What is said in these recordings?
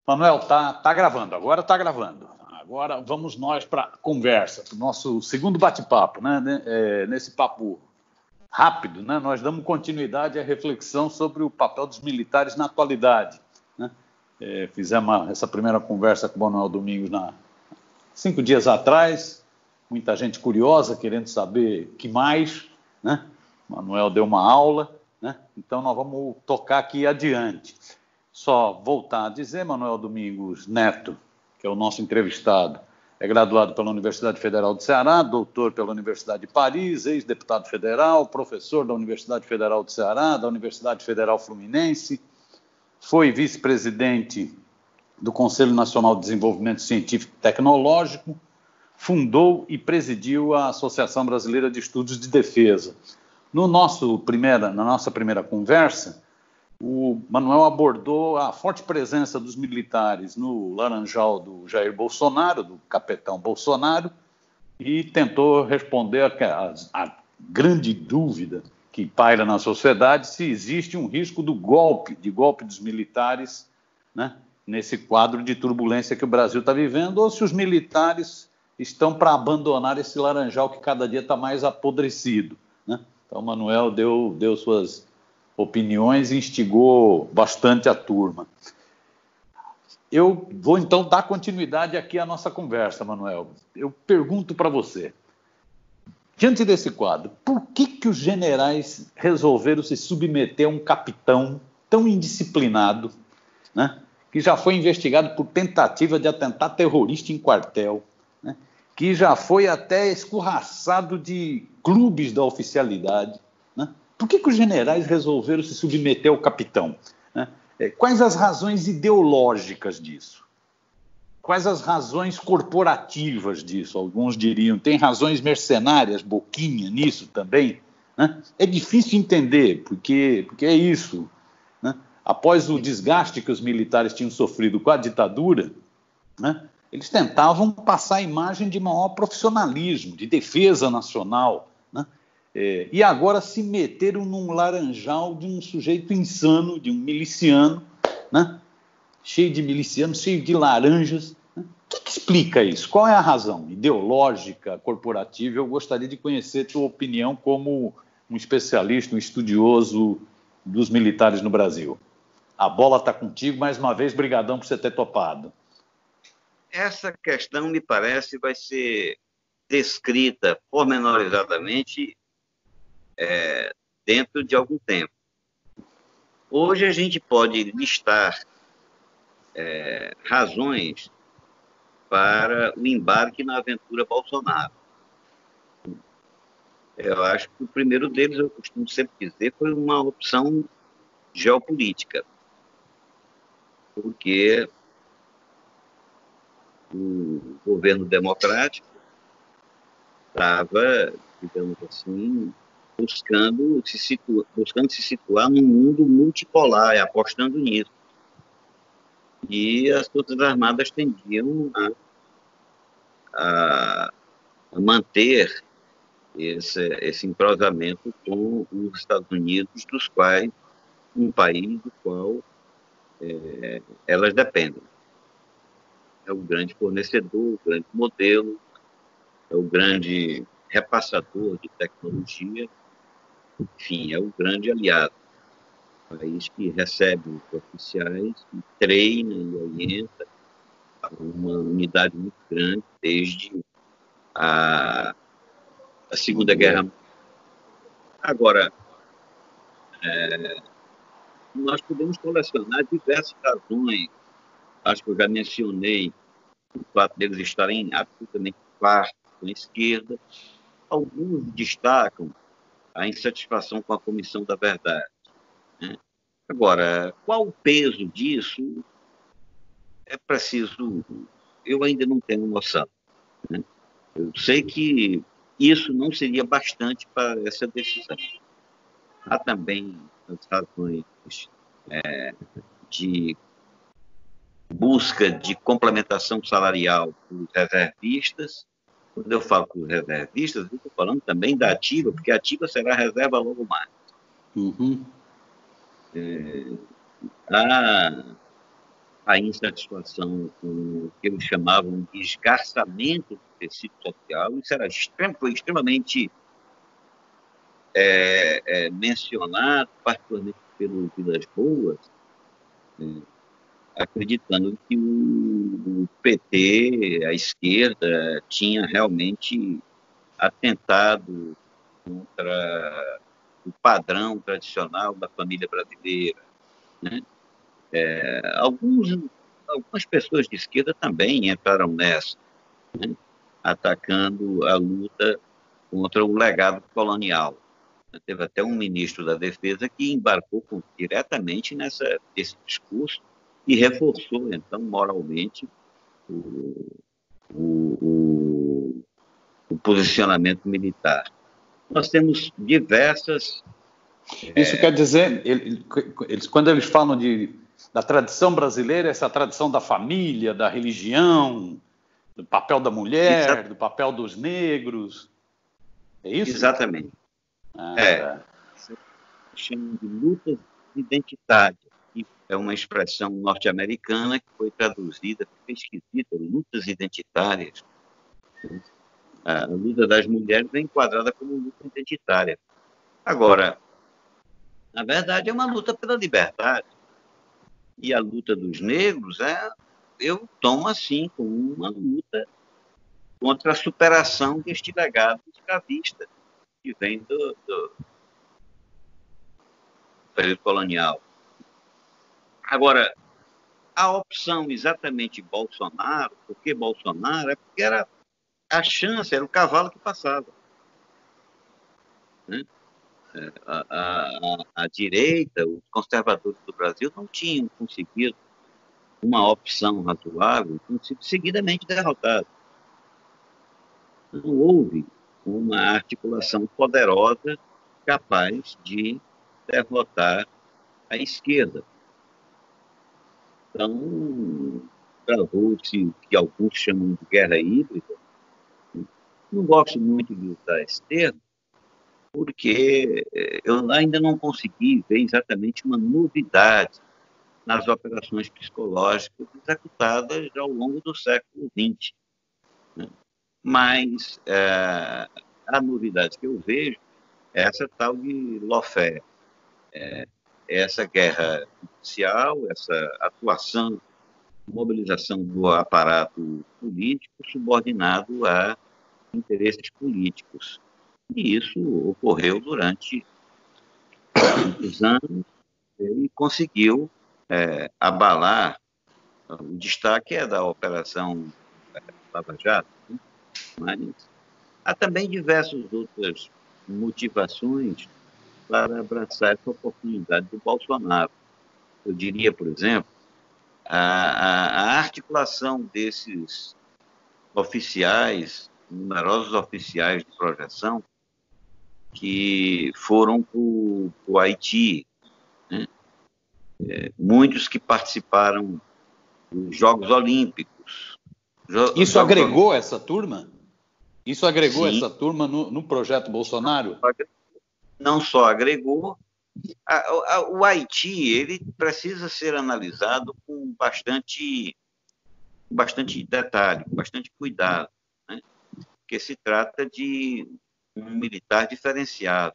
Manuel, tá gravando, agora está gravando. Agora vamos nós para a conversa, para o nosso segundo bate-papo, né? Nesse papo rápido, né? Nós damos continuidade à reflexão sobre o papel dos militares na atualidade, né? Fizemos essa primeira conversa com o Manuel Domingos 5 dias atrás, muita gente curiosa, querendo saber o que mais, né? Manuel deu uma aula, né? Então nós vamos tocar aqui adiante. Só voltar a dizer, Manuel Domingos Neto, que é o nosso entrevistado, é graduado pela Universidade Federal do Ceará, doutor pela Universidade de Paris, ex-deputado federal, professor da Universidade Federal do Ceará, da Universidade Federal Fluminense, foi vice-presidente do Conselho Nacional de Desenvolvimento Científico e Tecnológico, fundou e presidiu a Associação Brasileira de Estudos de Defesa. Na nossa primeira conversa, o Manuel abordou a forte presença dos militares no Laranjal do Jair Bolsonaro, do capitão Bolsonaro, e tentou responder a grande dúvida que paira na sociedade se existe um risco de golpe dos militares, né, nesse quadro de turbulência que o Brasil está vivendo, ou se os militares estão para abandonar esse Laranjal que cada dia está mais apodrecido, né? Então, o Manuel deu suas opiniões e instigou bastante a turma. Eu vou, então, dar continuidade aqui à nossa conversa, Manuel. Eu pergunto para você, diante desse quadro, por que os generais resolveram se submeter a um capitão tão indisciplinado, né, que já foi investigado por tentativa de atentado terrorista em quartel, né, que já foi até escorraçado de clubes da oficialidade, né? Por que os generais resolveram se submeter ao capitão, né? Quais as razões ideológicas disso? Quais as razões corporativas disso? Alguns diriam, tem razões mercenárias, boquinha nisso também, né? É difícil entender, porque é isso, né? Após o desgaste que os militares tinham sofrido com a ditadura, né, eles tentavam passar a imagem de maior profissionalismo, de defesa nacional, né? E agora se meteram num laranjal de um sujeito insano, de um miliciano, né? Cheio de milicianos, cheio de laranjas, né? O que explica isso? Qual é a razão ideológica, corporativa? Eu gostaria de conhecer a tua opinião como um especialista, um estudioso dos militares no Brasil. A bola está contigo, mais uma vez, brigadão por você ter topado. Essa questão, me parece, vai ser descrita pormenorizadamente dentro de algum tempo. Hoje a gente pode listar razões para o embarque na aventura Bolsonaro. Eu acho que o primeiro deles, eu costumo sempre dizer, foi uma opção geopolítica, porque o governo democrático estava, digamos assim, buscando se situar num mundo multipolar, apostando nisso. E as Forças Armadas tendiam a manter esse entrosamento com os Estados Unidos, dos quais um país do qual elas dependem. É o grande fornecedor, o grande modelo, é o grande repassador de tecnologia, enfim, é o grande aliado. País que recebe os oficiais, que treina e orienta uma unidade muito grande desde a Segunda Guerra Mundial. Agora, nós podemos colecionar diversas razões. Acho que eu já mencionei o fato deles estarem absolutamente fartos com a esquerda. Alguns destacam a insatisfação com a Comissão da Verdade, né? Agora, qual o peso disso? É preciso... Eu ainda não tenho noção, né? Eu sei que isso não seria bastante para essa decisão. Há também as razões de busca de complementação salarial dos reservistas. Quando eu falo com os reservistas, eu estou falando também da ativa, porque a ativa será reserva logo mais. Uhum. Há a insatisfação com o que eles chamavam de esgarçamento do tecido social. Isso foi extremamente mencionado, particularmente pelo Vilas Boas, acreditando que o PT, a esquerda, tinha realmente atentado contra o padrão tradicional da família brasileira, né? Algumas pessoas de esquerda também entraram nessa, né? Atacando a luta contra o legado colonial. Teve até um ministro da Defesa que embarcou diretamente nesse discurso e reforçou, então, moralmente, o posicionamento militar. Nós temos diversas... Isso quer dizer, quando eles falam da tradição brasileira, essa tradição da família, da religião, do papel da mulher, do papel dos negros, é isso? Exatamente. Chamam de lutas identitárias. É uma expressão norte-americana que foi traduzida, pesquisada, lutas identitárias. A luta das mulheres é enquadrada como luta identitária. Agora, na verdade, é uma luta pela liberdade. E a luta dos negros, eu tomo assim como uma luta contra a superação deste legado escravista que vem do período colonial. Agora, a opção exatamente Bolsonaro, por que Bolsonaro? É porque era a chance, era o cavalo que passava, né? A direita, os conservadores do Brasil não tinham conseguido uma opção razoável, tinham sido seguidamente derrotados. Não houve uma articulação poderosa capaz de derrotar a esquerda. Então, travou-se o que alguns chamam de guerra híbrida. Não gosto muito de usar esse termo, porque eu ainda não consegui ver exatamente uma novidade nas operações psicológicas executadas ao longo do século XX. Né? Mas a novidade que eu vejo é essa tal de lawfare, essa guerra judicial, essa atuação, mobilização do aparato político subordinado a interesses políticos. E isso ocorreu durante muitos anos e conseguiu abalar. O destaque é da Operação Lava Jato, né? Mas há também diversas outras motivações para abraçar essa oportunidade do Bolsonaro. Eu diria, por exemplo, a articulação desses oficiais, numerosos oficiais de projeção, que foram para o Haiti, né? Muitos que participaram dos Jogos Olímpicos. Isso agregou essa turma? Isso agregou Sim. essa turma no projeto Bolsonaro? Não só agregou, o Haiti ele precisa ser analisado com bastante detalhe, com bastante cuidado, né? Porque se trata de um militar diferenciado.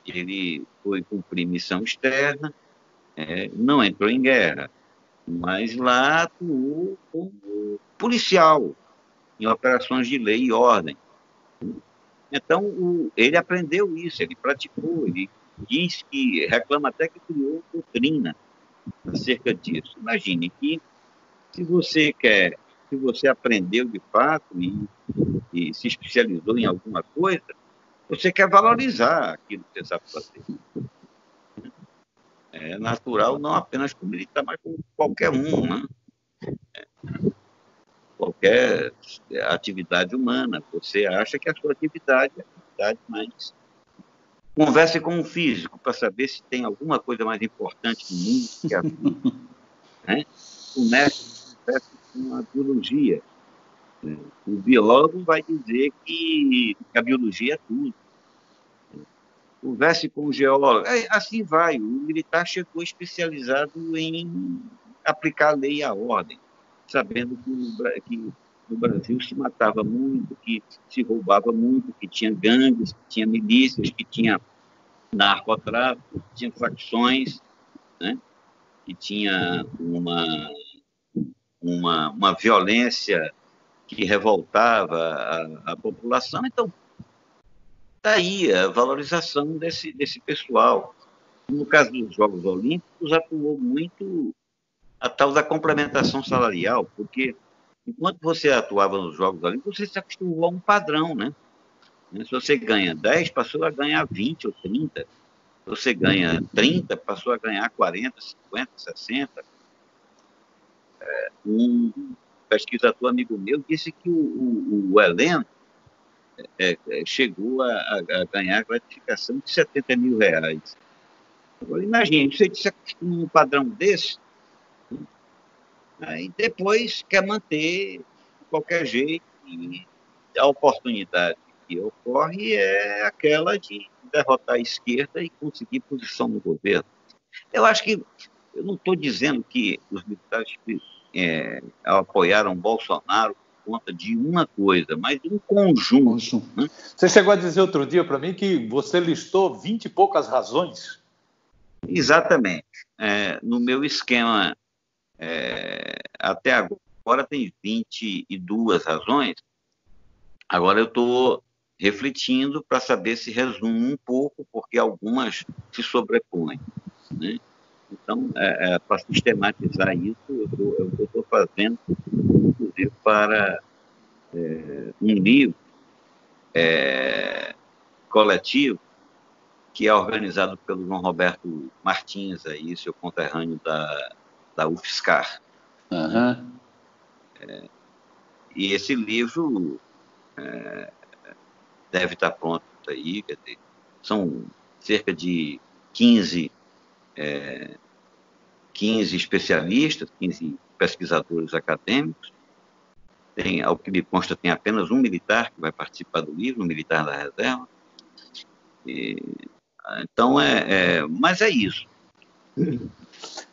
Ele foi cumprir missão externa, não entrou em guerra, mas lá atuou como policial em operações de lei e ordem. Então, ele aprendeu isso, ele praticou, ele diz que, reclama até que criou doutrina acerca disso. Imagine que se você aprendeu de fato e se especializou em alguma coisa, você quer valorizar aquilo que você sabe fazer. É natural, não apenas com militar, mas com qualquer um, né? Qualquer atividade humana. Você acha que a sua atividade é a atividade mais... Converse com um físico para saber se tem alguma coisa mais importante no mundo que a vida, né? Converse com a biologia. O biólogo vai dizer que a biologia é tudo. Converse com o geólogo. Assim vai. O militar chegou especializado em aplicar a lei e a ordem, sabendo que no Brasil se matava muito, que se roubava muito, que tinha gangues, que tinha milícias, que tinha narcotráfico, que tinha facções, né? Que tinha uma violência que revoltava a população. Então, daí a valorização desse pessoal. No caso dos Jogos Olímpicos, atuou muito a tal da complementação salarial, porque enquanto você atuava nos Jogos Olímpicos, você se acostumou a um padrão, né? Se você ganha 10, passou a ganhar 20 ou 30. Se você ganha 30, passou a ganhar 40, 50, 60. Um pesquisador amigo meu disse que o elenco chegou a ganhar a gratificação de R$ 70.000. Agora, imagine, você se acostuma a um padrão desse, aí depois quer manter de qualquer jeito, e a oportunidade que ocorre é aquela de derrotar a esquerda e conseguir posição no governo. Eu acho que, eu não estou dizendo que os militares apoiaram Bolsonaro por conta de uma coisa, mas de um conjunto. Né? Você chegou a dizer outro dia para mim que você listou 20 e poucas razões. Exatamente. No meu esquema, até agora tem 22 razões. Agora eu estou refletindo para saber se resumo um pouco, porque algumas se sobrepõem. Né? Então, para sistematizar isso, eu estou fazendo, inclusive, para um livro coletivo que é organizado pelo João Roberto Martins, aí, seu conterrâneo da UFSCar. Uhum. E esse livro deve estar pronto aí, quer dizer, são cerca de 15 especialistas, 15 pesquisadores acadêmicos. Ao que me consta, tem apenas um militar que vai participar do livro, um militar da reserva. Então, mas é isso.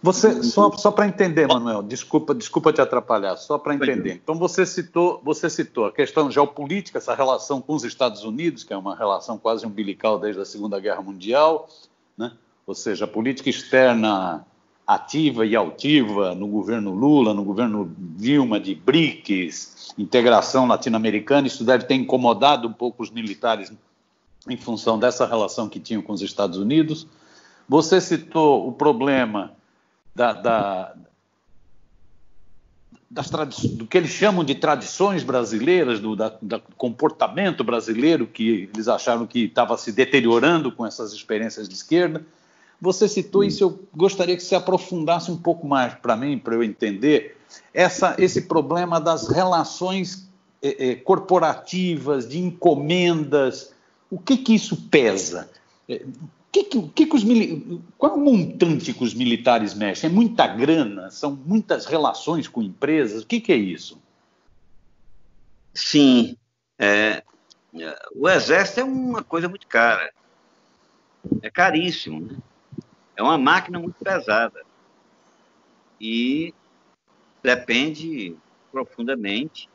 Você, só para entender, Manuel, desculpa te atrapalhar, só para entender. Então, você citou a questão geopolítica, essa relação com os Estados Unidos, que é uma relação quase umbilical desde a Segunda Guerra Mundial, né? Ou seja, a política externa ativa e altiva no governo Lula, no governo Dilma, de BRICS, integração latino-americana, isso deve ter incomodado um pouco os militares em função dessa relação que tinham com os Estados Unidos. Você citou o problema do que eles chamam de tradições brasileiras, do comportamento brasileiro, que eles acharam que estava se deteriorando com essas experiências de esquerda. Você citou isso, eu gostaria que você aprofundasse um pouco mais para mim, para eu entender esse problema das relações corporativas, de encomendas. O que isso pesa? Qual é o montante que os militares mexem? É muita grana? São muitas relações com empresas? O que é isso? Sim. O Exército é uma coisa muito cara. É caríssimo, né? É uma máquina muito pesada. E depende profundamente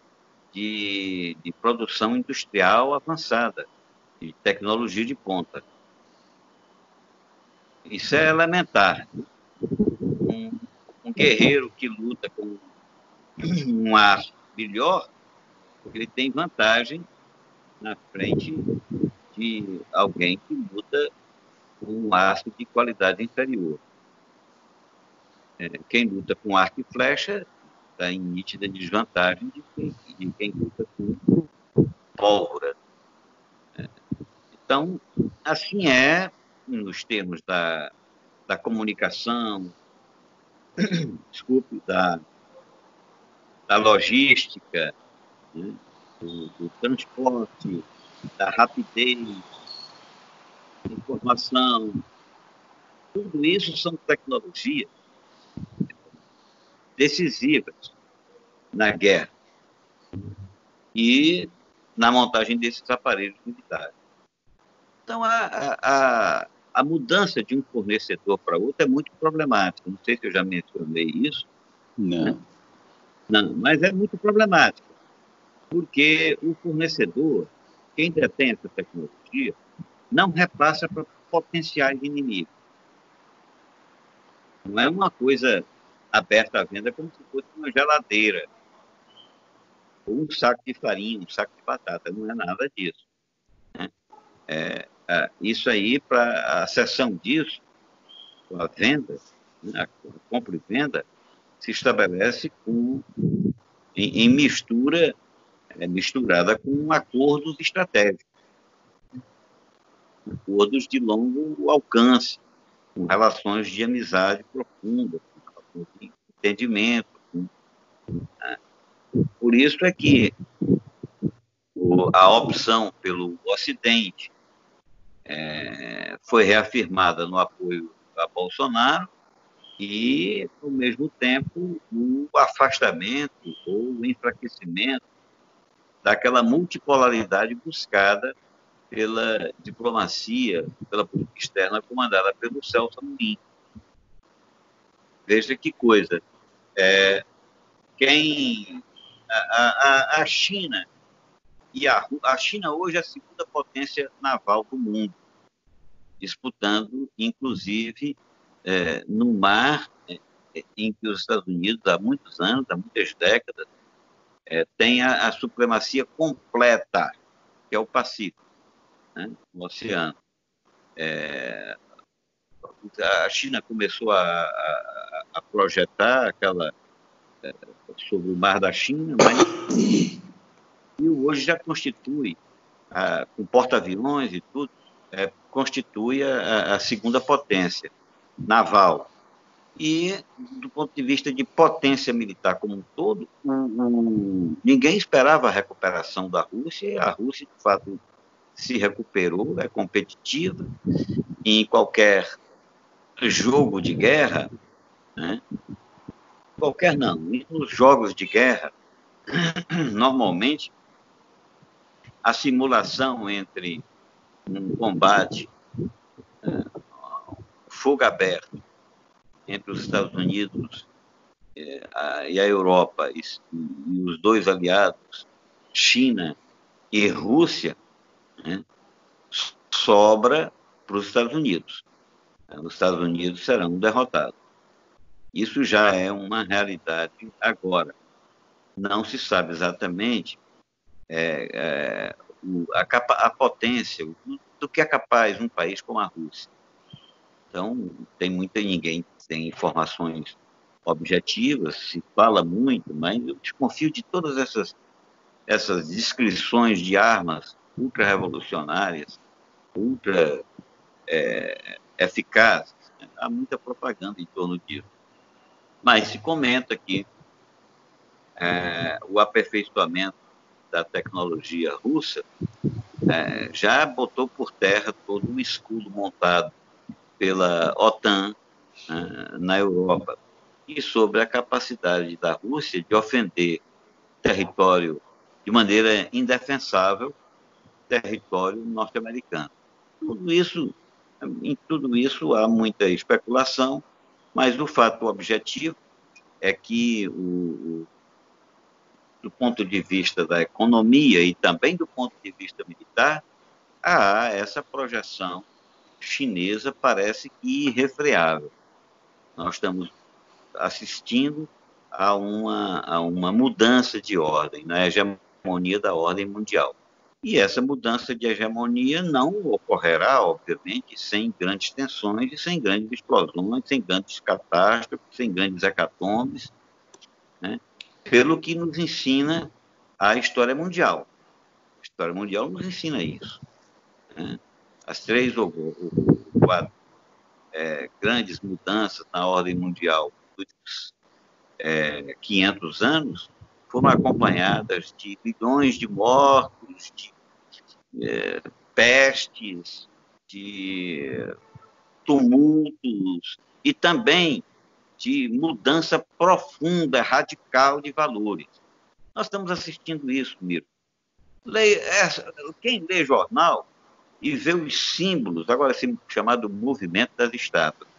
de produção industrial avançada, de tecnologia de ponta. Isso é elementar. Um guerreiro que luta com um aço melhor, ele tem vantagem na frente de alguém que luta com um aço de qualidade inferior. Quem luta com arco e flecha está em nítida desvantagem de quem luta com pólvora. Então, assim nos termos da comunicação, da logística, né, do transporte, da rapidez, da informação. Tudo isso são tecnologias decisivas na guerra e na montagem desses aparelhos militares. Então, a mudança de um fornecedor para outro é muito problemática. Não sei se eu já mencionei isso, Não. Não, mas é muito problemático, porque o fornecedor, quem detém essa tecnologia, não repassa para potenciais inimigos. Não é uma coisa aberta à venda como se fosse uma geladeira, ou um saco de farinha, um saco de batata. Não é nada disso, né? Isso aí, para a cessão disso, a venda, né, a compra e venda, se estabelece em mistura, misturada com acordos estratégicos, acordos de longo alcance, com relações de amizade profunda, com relações de entendimento. Né? Por isso é que a opção pelo Ocidente foi reafirmada no apoio a Bolsonaro e, ao mesmo tempo, o afastamento ou o enfraquecimento daquela multipolaridade buscada pela diplomacia, pela política externa comandada pelo Celso Amorim. Veja que coisa. A China, a China hoje é a segunda potência naval do mundo, disputando, inclusive, no mar, em que os Estados Unidos, há muitos anos, há muitas décadas, tem a supremacia completa, que é o Pacífico, né, no oceano. A China começou a projetar sobre o Mar da China, mas hoje já constitui, com porta-aviões e tudo, constitui a segunda potência naval. E, do ponto de vista de potência militar como um todo, ninguém esperava a recuperação da Rússia, e a Rússia, de fato, se recuperou, é competitiva em qualquer jogo de guerra, né? Qualquer não, nos jogos de guerra, normalmente, a simulação entre um combate, fogo aberto, entre os Estados Unidos e a Europa e os dois aliados, China e Rússia, né, sobra para os Estados Unidos. Os Estados Unidos serão derrotados. Isso já é uma realidade agora. Não se sabe exatamente a potência, do que é capaz um país como a Rússia. Então, ninguém tem informações objetivas, se fala muito, mas eu desconfio de todas essas descrições de armas ultra-revolucionárias, ultra-eficazes. Há muita propaganda em torno disso. Mas se comenta que o aperfeiçoamento da tecnologia russa já botou por terra todo o escudo montado pela OTAN na Europa e sobre a capacidade da Rússia de ofender território de maneira indefensável, território norte-americano. Em tudo isso há muita especulação, mas o fato objetivo é que, do ponto de vista da economia e também do ponto de vista militar, essa projeção chinesa parece irrefreável. Nós estamos assistindo a uma mudança de ordem, na hegemonia da ordem mundial. E essa mudança de hegemonia não ocorrerá, obviamente, sem grandes tensões e sem grandes explosões, sem grandes catástrofes, sem grandes hecatombes, né? Pelo que nos ensina a história mundial. A história mundial nos ensina isso, né? As 3 ou 4 grandes mudanças na ordem mundial dos 500 anos foram acompanhadas de milhões de mortos, de pestes, de tumultos e também de mudança profunda, radical de valores. Nós estamos assistindo isso, Miro. Quem lê jornal e vê os símbolos, agora assim, chamado movimento das estátuas.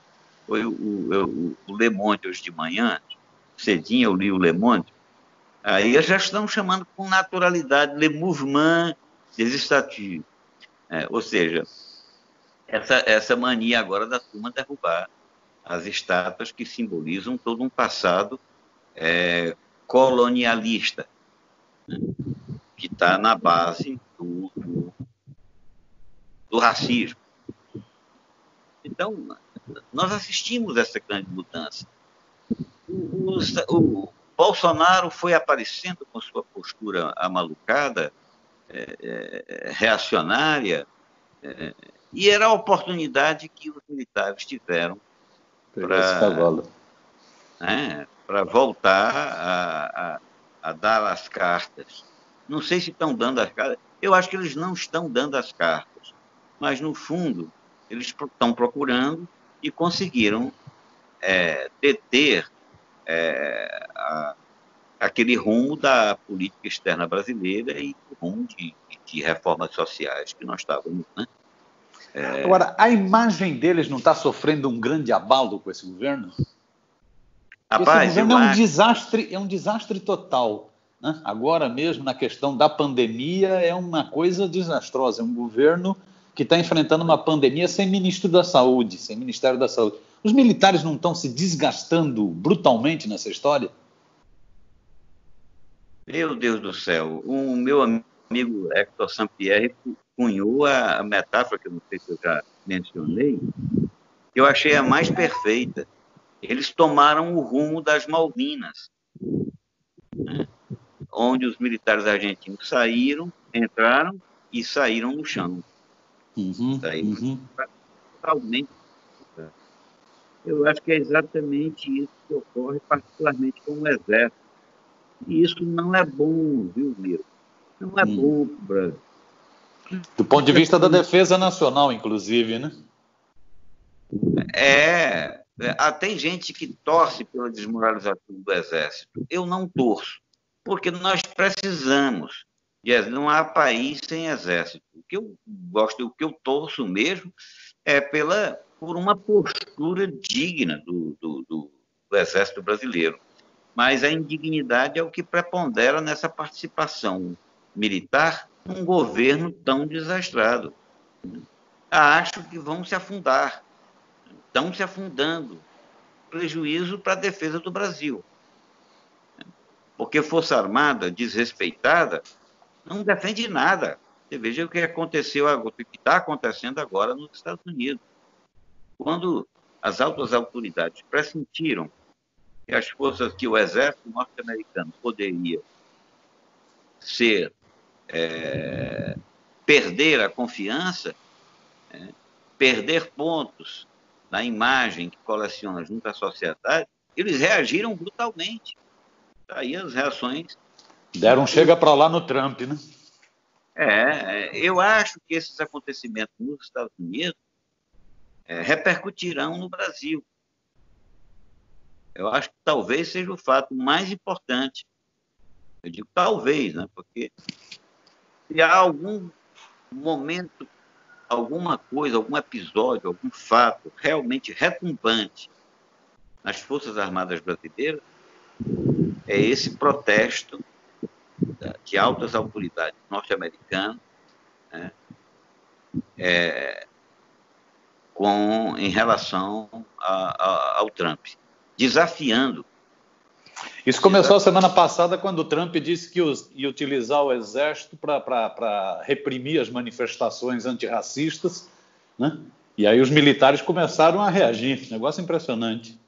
Foi o Le Monde hoje de manhã, cedinho eu li o Le Monde, aí já estão chamando com naturalidade le mouvement des statues. Ou seja, essa mania agora da turma derrubar as estátuas que simbolizam todo um passado colonialista, né, que está na base do racismo. Então, nós assistimos essa grande mudança. O Bolsonaro foi aparecendo com sua postura amalucada, reacionária, e era a oportunidade que os militares tiveram para voltar a dar as cartas. Não sei se estão dando as cartas. Eu acho que eles não estão dando as cartas, mas, no fundo, eles estão procurando e conseguiram deter aquele rumo da política externa brasileira e o rumo de reformas sociais que nós estávamos, né? Agora, a imagem deles não está sofrendo um grande abalo com esse governo? Rapaz, esse governo é um desastre total, né? Agora mesmo, na questão da pandemia, é uma coisa desastrosa. É um governo que está enfrentando uma pandemia sem ministro da Saúde, sem Ministério da Saúde. Os militares não estão se desgastando brutalmente nessa história? Meu Deus do céu. O meu amigo Hector Sampierre cunhou a metáfora, que eu não sei se eu já mencionei, que eu achei a mais perfeita. Eles tomaram o rumo das Malvinas, né, onde os militares argentinos entraram e saíram no chão. Totalmente. Eu acho que é exatamente isso que ocorre, particularmente com o Exército. E isso não é bom, viu, Miro? Não é bom para o Brasil. Do ponto de vista da defesa nacional, inclusive, né? Tem gente que torce pela desmoralização do Exército. Eu não torço, porque nós precisamos. Não há país sem Exército. O que eu gosto, o que eu torço mesmo é por uma postura digna do Exército brasileiro. Mas a indignidade é o que prepondera nessa participação militar num governo tão desastrado. Acho que vão se afundar. Estão se afundando. Prejuízo para a defesa do Brasil. Porque Força Armada desrespeitada não defende nada. Você veja o que aconteceu, o que está acontecendo agora nos Estados Unidos. Quando as altas autoridades pressentiram que o exército norte-americano poderia perder a confiança, perder pontos na imagem que coleciona junto à sociedade, eles reagiram brutalmente. Aí as reações... Deram chega para lá no Trump, né? Eu acho que esses acontecimentos nos Estados Unidos repercutirão no Brasil. Eu acho que talvez seja o fato mais importante. Eu digo talvez, né? Porque se há algum momento, alguma coisa, algum episódio, algum fato realmente retumbante nas Forças Armadas brasileiras, é esse protesto de altas autoridades norte-americanas, né, em relação ao Trump, desafiando. Isso começou a semana passada, quando o Trump disse que ia utilizar o exército para reprimir as manifestações antirracistas, né? E aí os militares começaram a reagir. Negócio impressionante.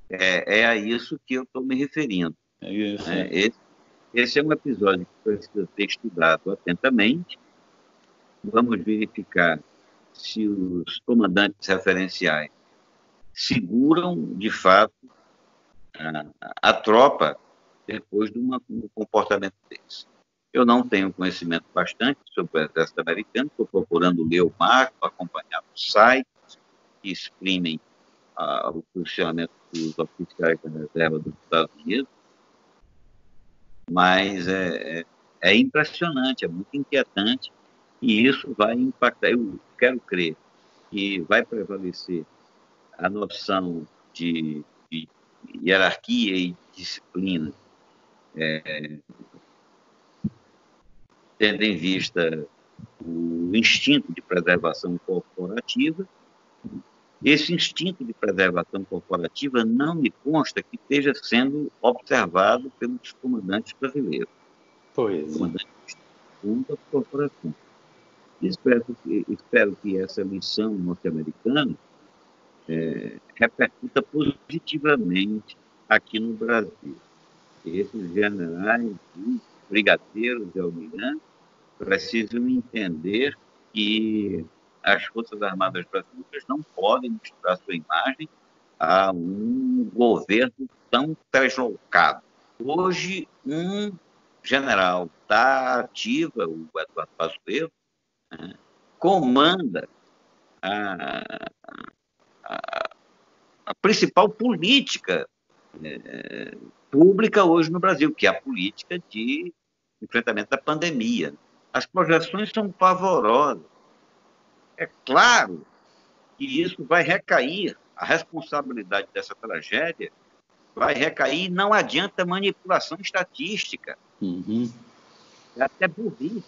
É a isso que eu estou me referindo. Esse é um episódio que precisa ser estudado atentamente. Vamos verificar se os comandantes referenciais seguram, de fato, a tropa depois de um comportamento desse. Eu não tenho conhecimento bastante sobre o exército americano, estou procurando ler o marco, acompanhar os sites que exprimem o posicionamento dos oficiais da reserva dos Estados Unidos, mas é impressionante, é muito inquietante, e isso vai impactar. Eu quero crer que vai prevalecer a noção de hierarquia e disciplina, tendo em vista o instinto de preservação corporativa. Esse instinto de preservação corporativa não me consta que esteja sendo observado pelos comandantes brasileiros. Pois. Comandantes da corporação. Espero que essa lição norte-americana repercuta positivamente aqui no Brasil. Esses generais, brigadeiros e almirantes precisam entender que as Forças Armadas brasileiras não podem misturar sua imagem a um governo tão deslocado. Hoje, um general da ativa, o Eduardo Pazuello, comanda a principal política pública hoje no Brasil, que é a política de enfrentamento da pandemia. As projeções são pavorosas. É claro que isso vai recair, a responsabilidade dessa tragédia vai recair, não adianta manipulação estatística. Uhum. É até burrice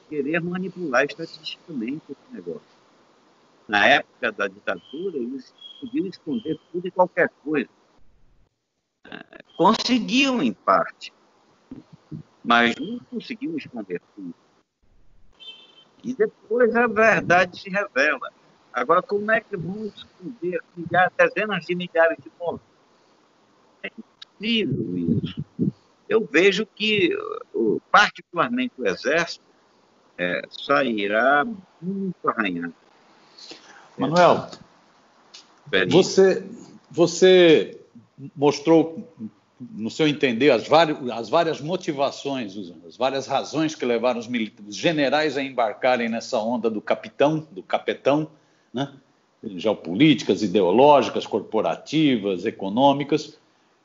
querer manipular estatisticamente esse negócio. Na época da ditadura, eles podiam esconder tudo e qualquer coisa. Conseguiam, em parte, mas não conseguiam esconder tudo. E depois a verdade se revela. Agora, como é que vão esconder dezenas de milhares de mortos? É impossível isso. Eu vejo que, particularmente, o Exército sairá muito arranhado. Manuel, você mostrou, no seu entender, as várias motivações, as várias razões que levaram os generais a embarcarem nessa onda do capetão, né? Geopolíticas, ideológicas, corporativas, econômicas,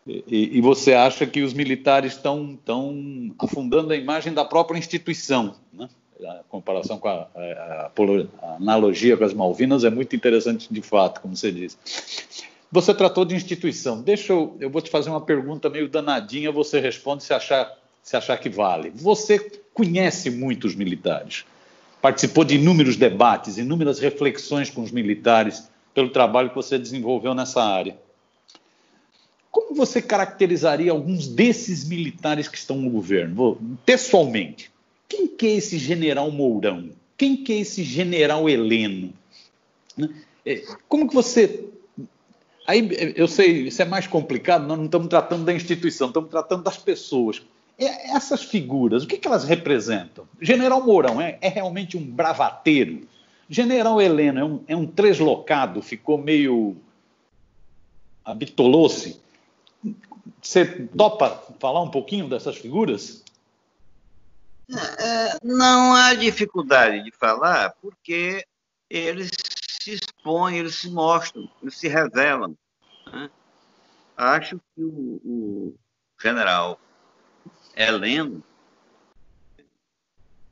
e você acha que os militares estão afundando a imagem da própria instituição, né? A comparação com a analogia com as Malvinas é muito interessante de fato, como você disse. Você tratou de instituição. Eu vou te fazer uma pergunta meio danadinha, você responde se achar que vale. Você conhece muitos militares, participou de inúmeros debates, inúmeras reflexões com os militares pelo trabalho que você desenvolveu nessa área. Como você caracterizaria alguns desses militares que estão no governo, pessoalmente? Quem que é esse general Mourão? Quem que é esse general Heleno? Como que você... Aí, eu sei, isso é mais complicado, nós não estamos tratando da instituição, estamos tratando das pessoas. Essas figuras, o que elas representam? General Mourão é realmente um bravateiro? General Heleno é um treslocado, ficou meio... habitolou-se? Você topa falar um pouquinho dessas figuras? Não há dificuldade de falar, porque eles se expõem, eles se mostram, eles se revelam. Né? Acho que o general Heleno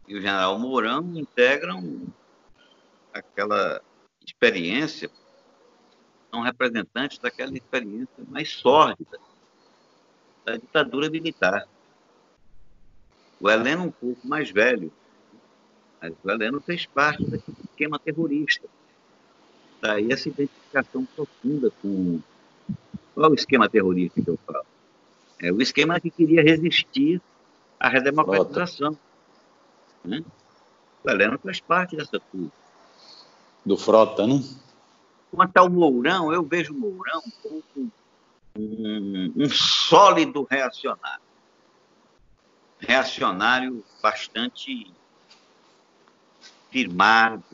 e o general Mourão integram aquela experiência, são representantes daquela experiência mais sórdida da ditadura militar. O Heleno um pouco mais velho, mas o Heleno fez parte daquele esquema terrorista. Daí essa identificação profunda com... Qual é o esquema terrorista que eu falo? É o esquema que queria resistir à redemocratização. Né? O Heleno faz parte dessa turma. Do Frota, né? Quanto ao Mourão, eu vejo o Mourão como um sólido reacionário. Reacionário bastante firmado,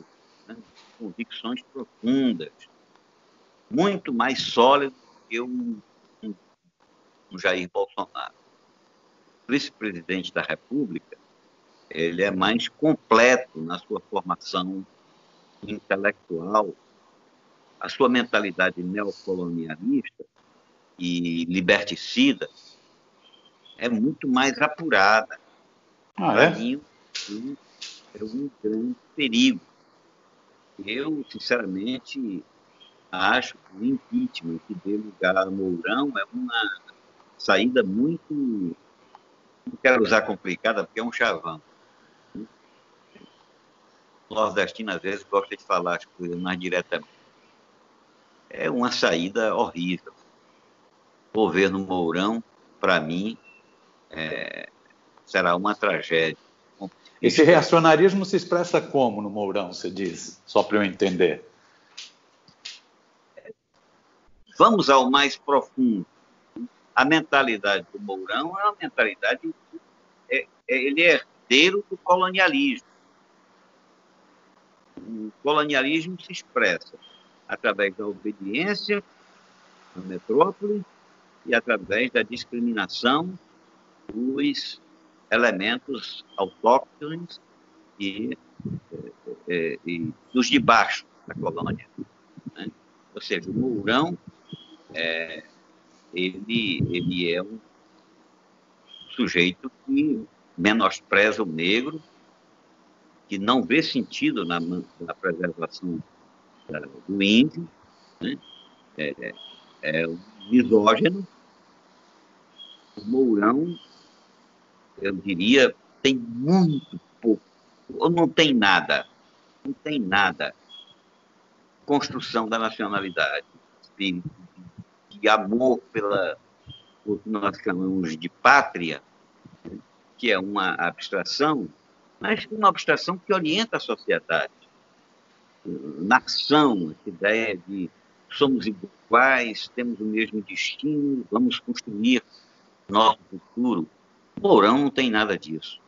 né? Convicções profundas, muito mais sólido que um Jair Bolsonaro. O vice-presidente da República, ele é mais completo na sua formação intelectual, a sua mentalidade neocolonialista e liberticida é muito mais apurada. Para mim, é um grande perigo. Eu, sinceramente, acho que o impeachment que dê lugar a Mourão é uma saída muito, não quero usar complicada, porque é um chavão. O nordestino, às vezes, gosta de falar as coisas mais diretamente. É uma saída horrível. O governo Mourão, para mim, será uma tragédia. Esse reacionarismo se expressa como no Mourão, você diz? Só para eu entender. Vamos ao mais profundo. A mentalidade do Mourão é uma mentalidade... ele é herdeiro do colonialismo. O colonialismo se expressa através da obediência à metrópole e através da discriminação dos elementos autóctones e dos de baixo da colônia, né? Ou seja, o Mourão ele é um sujeito que menospreza o negro, que não vê sentido na preservação do índio, né? É um misógino. O Mourão, eu diria, tem muito pouco, ou não tem nada, construção da nacionalidade, de amor pela o que nós chamamos de pátria, que é uma abstração, mas uma abstração que orienta a sociedade. Nação, essa ideia de somos iguais, temos o mesmo destino, vamos construir nosso futuro. Mourão não tem nada disso.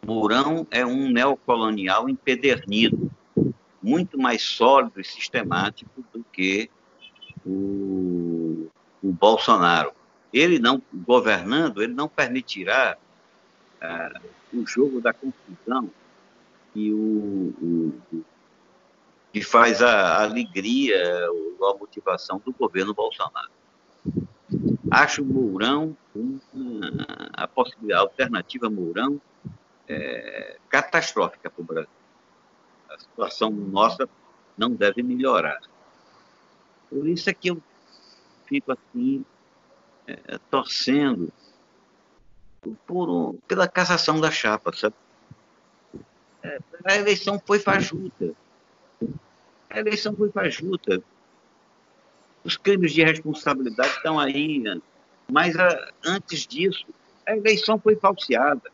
Mourão é um neocolonial empedernido, muito mais sólido e sistemático do que o Bolsonaro. Ele não, governando, ele não permitirá o jogo da confusão e que faz a alegria, a motivação do governo Bolsonaro. Acho o Mourão, a possibilidade, a alternativa Mourão, catastrófica para o Brasil. A situação nossa não deve melhorar. Por isso é que eu fico assim, torcendo pela cassação da chapa, sabe? A eleição foi fajuta. Os crimes de responsabilidade estão aí, mas antes disso, a eleição foi falseada.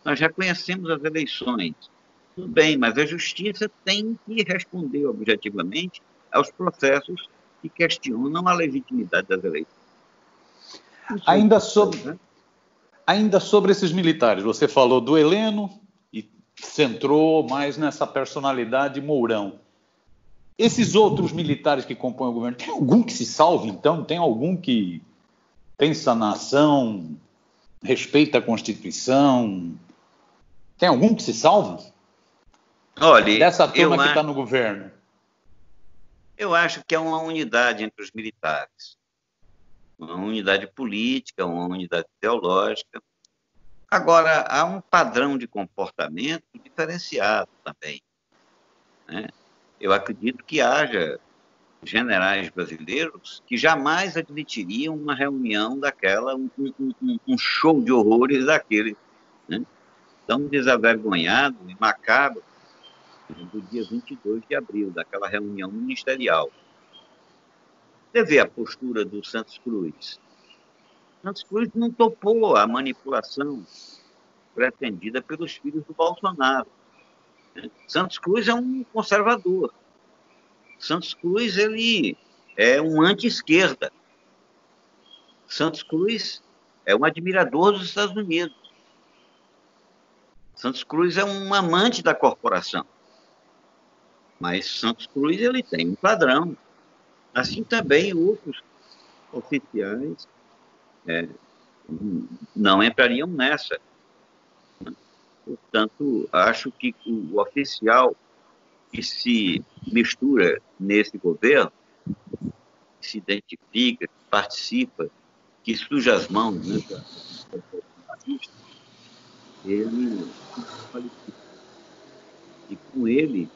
Nós já conhecemos as eleições. Tudo bem, mas a justiça tem que responder objetivamente aos processos que questionam a legitimidade das eleições. Ainda sobre esses militares, você falou do Heleno e centrou mais nessa personalidade Mourão. Esses outros militares que compõem o governo, tem algum que se salve, então? Tem algum que pensa na nação, respeita a Constituição? Tem algum que se salve? Olha, dessa turma que está no governo. Eu acho que é uma unidade entre os militares. Uma unidade política, uma unidade teológica. Agora, há um padrão de comportamento diferenciado também, né? Eu acredito que haja generais brasileiros que jamais admitiriam uma reunião daquela, um show de horrores daquele, né? Tão desavergonhado e macabro do dia 22 de abril, daquela reunião ministerial. Você vê a postura do Santos Cruz. Santos Cruz não topou a manipulação pretendida pelos filhos do Bolsonaro. Santos Cruz é um conservador. Santos Cruz ele é um anti-esquerda. Santos Cruz é um admirador dos Estados Unidos. Santos Cruz é um amante da corporação. Mas Santos Cruz ele tem um padrão. Assim também outros oficiais não entrariam nessa. Portanto, acho que o oficial que se mistura nesse governo, que se identifica, que participa, que suja as mãos, né, ele e com ele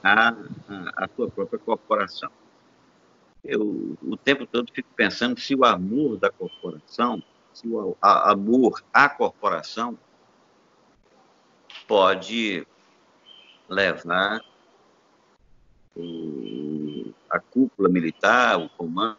a sua própria corporação. Eu, o tempo todo, fico pensando se o amor da corporação, se o amor à corporação pode levar a cúpula militar, o comando,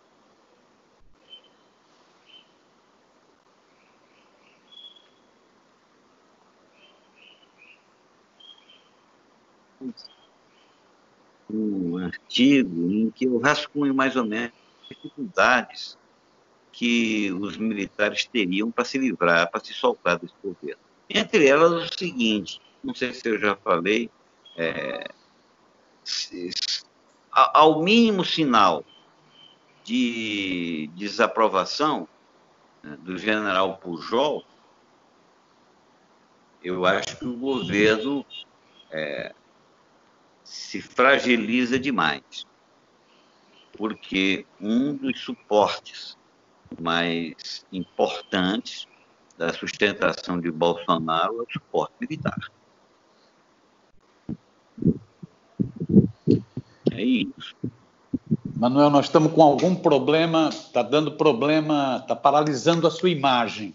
um artigo em que eu rascunho mais ou menos as dificuldades que os militares teriam para se livrar, para se soltar desse governo. Entre elas, o seguinte, não sei se eu já falei, ao mínimo sinal de desaprovação, né, do general Pujol, eu acho que o governo se fragiliza demais, porque um dos suportes mais importantes da sustentação de Bolsonaro é o suporte militar. É isso. Manuel, nós estamos com algum problema, está dando problema, está paralisando a sua imagem.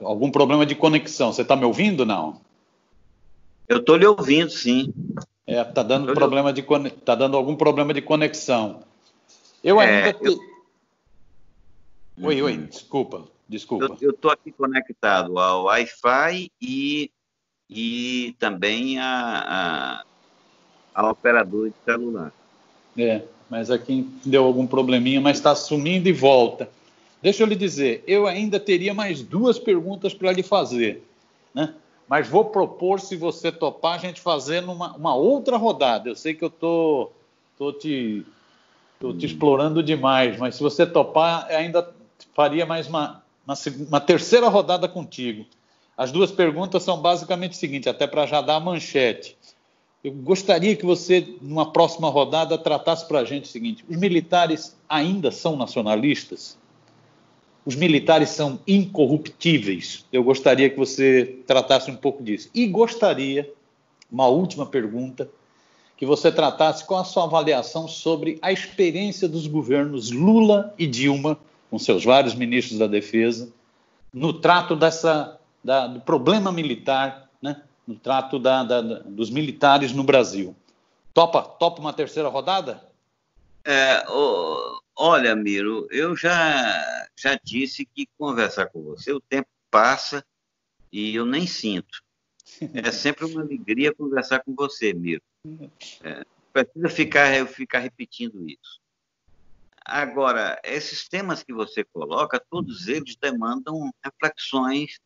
Algum problema de conexão. Você está me ouvindo, não? Eu estou lhe ouvindo, sim. Está dando tá dando algum problema de conexão. Eu ainda... Oi, desculpa. Eu estou aqui conectado ao Wi-Fi e também a operador de celular. Mas aqui deu algum probleminha, mas está sumindo e volta. Deixa eu lhe dizer, eu ainda teria mais 2 perguntas para lhe fazer, né? Mas vou propor, se você topar, a gente fazer uma outra rodada. Eu sei que eu tô te explorando demais, mas se você topar, ainda faria mais uma terceira rodada contigo. As 2 perguntas são basicamente o seguinte, até para já dar a manchete. Eu gostaria que você, numa próxima rodada, tratasse para a gente o seguinte: os militares ainda são nacionalistas? Os militares são incorruptíveis? Eu gostaria que você tratasse um pouco disso. E gostaria, uma última pergunta, que você tratasse com a sua avaliação sobre a experiência dos governos Lula e Dilma, com seus vários ministros da Defesa, no trato do problema militar, né? No trato dos militares no Brasil. Topa uma terceira rodada? Olha, Miro, eu já disse que conversar com você, o tempo passa e eu nem sinto. É sempre uma alegria conversar com você, Miro. Precisa ficar repetindo isso. Agora, esses temas que você coloca, todos eles demandam reflexões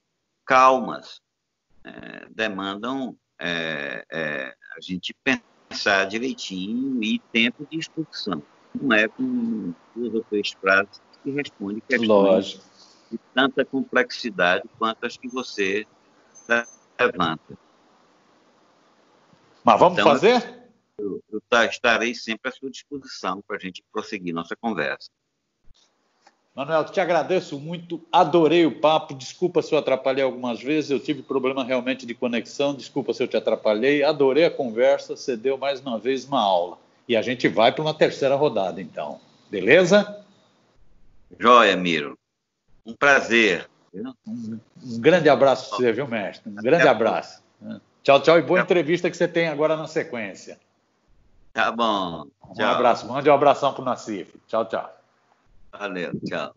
calmas, demandam a gente pensar direitinho e tempo de instrução. Não é com 2 ou 3 frases que responde questões de tanta complexidade quanto as que você levanta. Mas vamos fazer? Eu estarei sempre à sua disposição para a gente prosseguir nossa conversa. Manuel, te agradeço muito, adorei o papo, desculpa se eu atrapalhei algumas vezes, eu tive problema realmente de conexão, desculpa se eu te atrapalhei, adorei a conversa, você deu mais uma vez uma aula. E a gente vai para uma terceira rodada, então. Beleza? Joia, Miro. Um prazer. Um grande abraço para você, viu, mestre? Um grande abraço. Tchau, tchau, e boa entrevista que você tem agora na sequência. Tá bom. Um abraço, mande um abração para o Nassif. Tchau, tchau. Valeu, tchau.